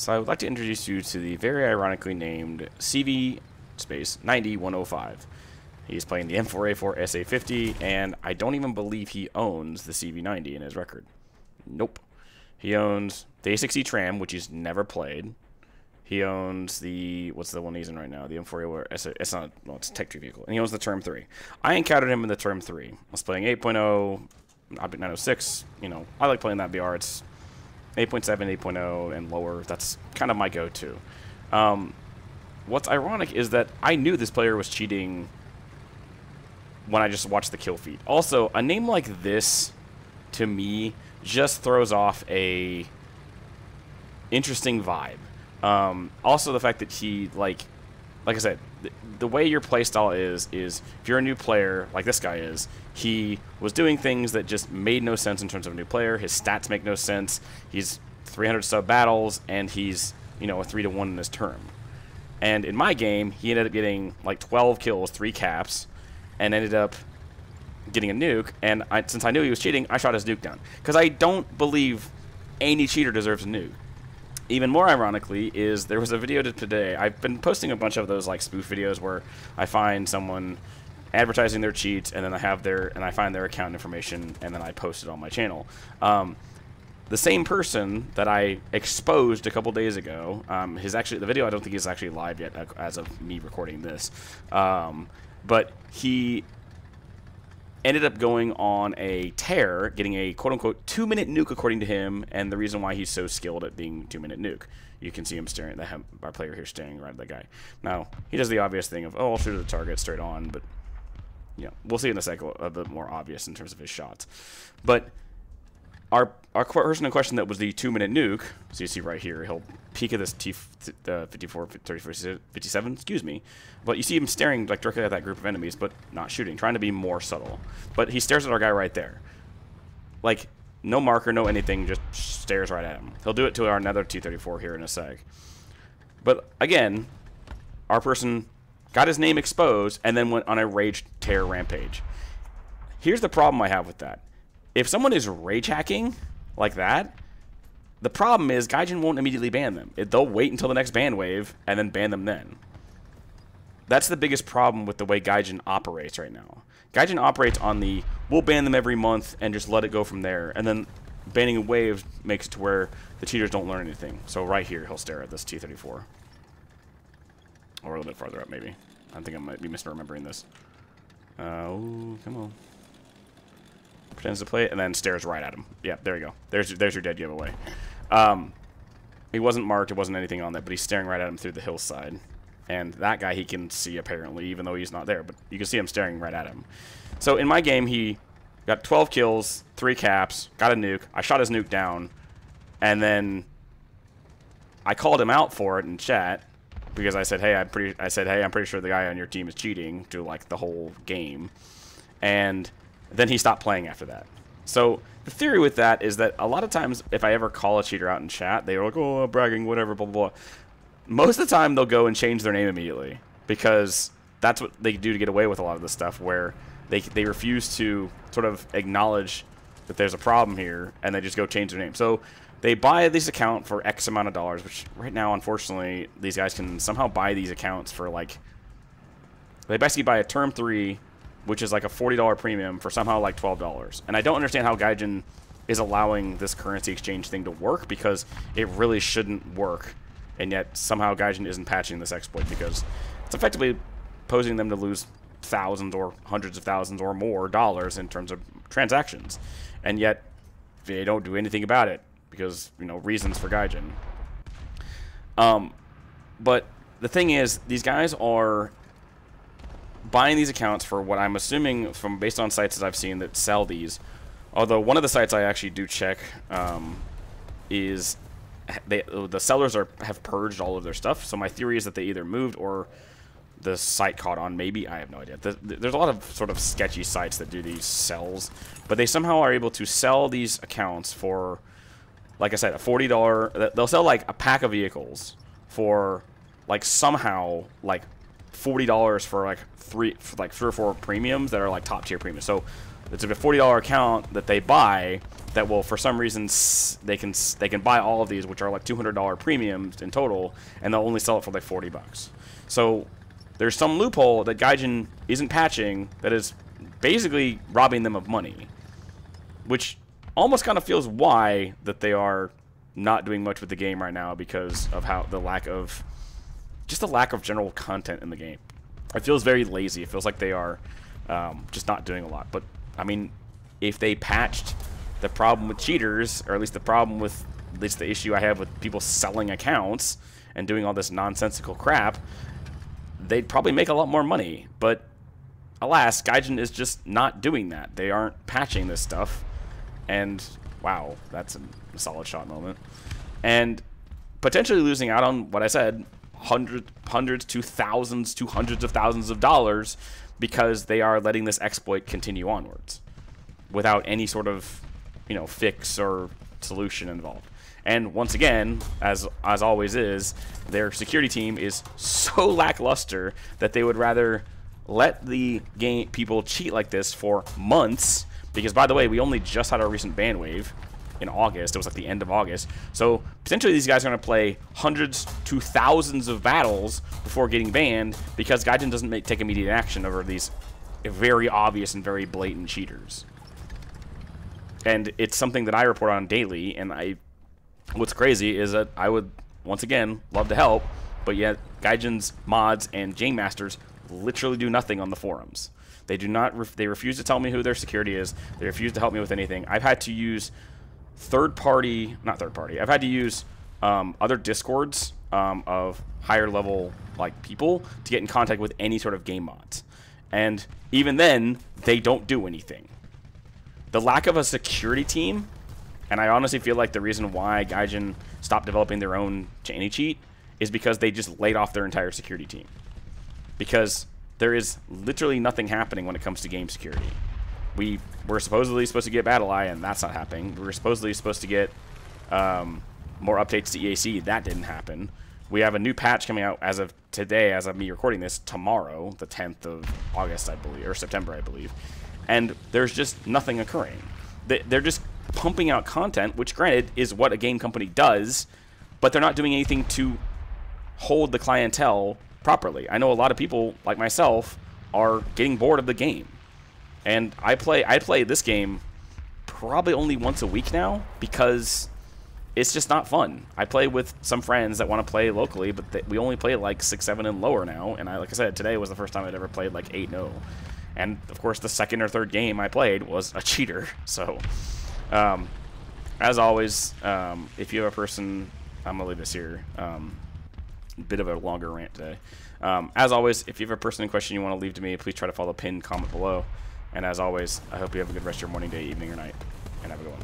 So I would like to introduce you to the very ironically named CV space 90105. He's playing the M4A4 SA50, and I don't even believe he owns the CV90 in his record. Nope. He owns the A6E Tram, which he's never played. He owns the, what's the one he's in right now? The M4A4, it's not, well, it's a Tech Tree vehicle. And he owns the Term 3. I encountered him in the Term 3. I was playing 8.0, Object 906. You know, I like playing that BR. It's 8.7, 8.0, and lower. That's kind of my go-to. What's ironic is that I knew this player was cheating when I just watched the kill feed. Also, a name like this, to me, just throws off a interesting vibe. Also, the fact that he, like I said, the way your playstyle is if you're a new player, like this guy is, he was doing things that just made no sense in terms of a new player. His stats make no sense. He's 300 sub battles, and he's, you know, a 3-1 in his term. And in my game, he ended up getting like 12 kills, 3 caps, and ended up getting a nuke. And since I knew he was cheating, I shot his nuke down. Because I don't believe any cheater deserves a nuke. Even more ironically is there was a video today. I've been posting a bunch of those like spoof videos where I find someone advertising their cheats, and then I find their account information, and then I post it on my channel. The same person that I exposed a couple days ago, the video I don't think is actually live yet as of me recording this, but he ended up going on a tear, getting a quote-unquote 2-minute nuke according to him, and the reason why he's so skilled at being 2-minute nuke. You can see him staring at our player here staring right at that guy. Now, he does the obvious thing of, oh, I'll shoot at the target straight on, but, you know, we'll see in a second a bit more obvious in terms of his shots. But our person in question that was the 2-minute nuke, so you see right here, he'll peek at this T54, 34, 57, excuse me, but you see him staring like directly at that group of enemies, but not shooting, trying to be more subtle. But he stares at our guy right there. Like, no marker, no anything, just stares right at him. He'll do it to our another T34 here in a sec. But again, our person got his name exposed and then went on a rage tear rampage. Here's the problem I have with that. If someone is rage hacking like that, the problem is Gaijin won't immediately ban them. They'll wait until the next ban wave and then ban them then. That's the biggest problem with the way Gaijin operates right now. Gaijin operates on the, we'll ban them every month and just let it go from there. And then banning a wave makes it to where the cheaters don't learn anything. So right here, he'll stare at this T34. Or a little bit farther up, maybe. I think I might be misremembering this. Oh, come on. Pretends to play it and then stares right at him. Yeah, there you go. There's your dead giveaway. He wasn't marked. It wasn't anything on that, but he's staring right at him through the hillside. And that guy he can see apparently, even though he's not there. But you can see him staring right at him. So in my game, he got 12 kills, 3 caps, got a nuke. I shot his nuke down, and then I called him out for it in chat because I said, hey, I'm pretty sure the guy on your team is cheating to like the whole game, and then he stopped playing after that. So the theory with that is that a lot of times if I ever call a cheater out in chat, they're like, oh, bragging, whatever, blah, blah, blah. Most of the time they'll go and change their name immediately because that's what they do to get away with a lot of this stuff, where they refuse to sort of acknowledge that there's a problem here, and they just go change their name. So they buy this account for X amount of dollars, which right now, unfortunately, these guys can somehow buy these accounts for like, they basically buy a Term 3, which is like a $40 premium for somehow like $12. And I don't understand how Gaijin is allowing this currency exchange thing to work, because it really shouldn't work. And yet somehow Gaijin isn't patching this exploit, because it's effectively posing them to lose thousands or hundreds of thousands or more dollars in terms of transactions. And yet they don't do anything about it because, you know, reasons for Gaijin. But the thing is, these guys are buying these accounts for what I'm assuming, from based on sites that I've seen that sell these. Although one of the sites I actually do check is the sellers have purged all of their stuff. So my theory is that they either moved or the site caught on. Maybe, I have no idea. There's a lot of sort of sketchy sites that do these sells, but they somehow are able to sell these accounts for, like I said, a $40. They'll sell like a pack of vehicles for like somehow like $40 for like three or four premiums that are like top tier premiums. So It's a $40 account that they buy that will, for some reason, they can buy all of these, which are like $200 premiums in total, and they'll only sell it for like 40 bucks. So there's some loophole that Gaijin isn't patching that is basically robbing them of money, which almost kind of feels why that they are not doing much with the game right now, because of how the lack of general content in the game. It feels very lazy. It feels like they are just not doing a lot. But I mean, if they patched the problem with cheaters, or at least the issue I have with people selling accounts and doing all this nonsensical crap, they'd probably make a lot more money. But alas, Gaijin is just not doing that. They aren't patching this stuff. And wow, that's a solid shot moment. And potentially losing out on what I said, hundreds to thousands to hundreds of thousands of dollars, because they are letting this exploit continue onwards without any sort of, you know, fix or solution involved. And once again, as always is, their security team is so lackluster that they would rather let the game people cheat like this for months. Because, by the way, we only just had our recent ban wave in August. It was like the end of August. So potentially these guys are going to play hundreds to thousands of battles before getting banned, because Gaijin doesn't take immediate action over these very obvious and very blatant cheaters. And it's something that I report on daily, and what's crazy is that I would, once again, love to help, but yet Gaijin's mods and game masters literally do nothing on the forums. They do not. They refuse to tell me who their security is. They refuse to help me with anything. I've had to use not third party. I've had to use other discords of higher level like people to get in contact with any sort of game mods, and even then they don't do anything. The lack of a security team, and I honestly feel like the reason why Gaijin stopped developing their own anti-cheat is because they just laid off their entire security team, because there is literally nothing happening when it comes to game security. We were supposedly supposed to get BattlEye, and that's not happening. We were supposedly supposed to get more updates to EAC. That didn't happen. We have a new patch coming out as of today, as of me recording this, tomorrow, the 10th of August, I believe, or September, I believe. And there's just nothing occurring. They're just pumping out content, which, granted, is what a game company does, but they're not doing anything to hold the clientele properly. I know a lot of people, like myself, are getting bored of the game. And I play this game probably only once a week now, because it's just not fun. I play with some friends that want to play locally, but we only play like 6-7 and lower now. And like I said, today was the first time I'd ever played like 8-0. And of course, the second or third game I played was a cheater. So, as always, if you have a person, I'm gonna leave this here. Bit of a longer rant today. As always, if you have a person in question you want to leave to me, please try to follow the pinned comment below. And as always, I hope you have a good rest of your morning, day, evening, or night, and have a good one.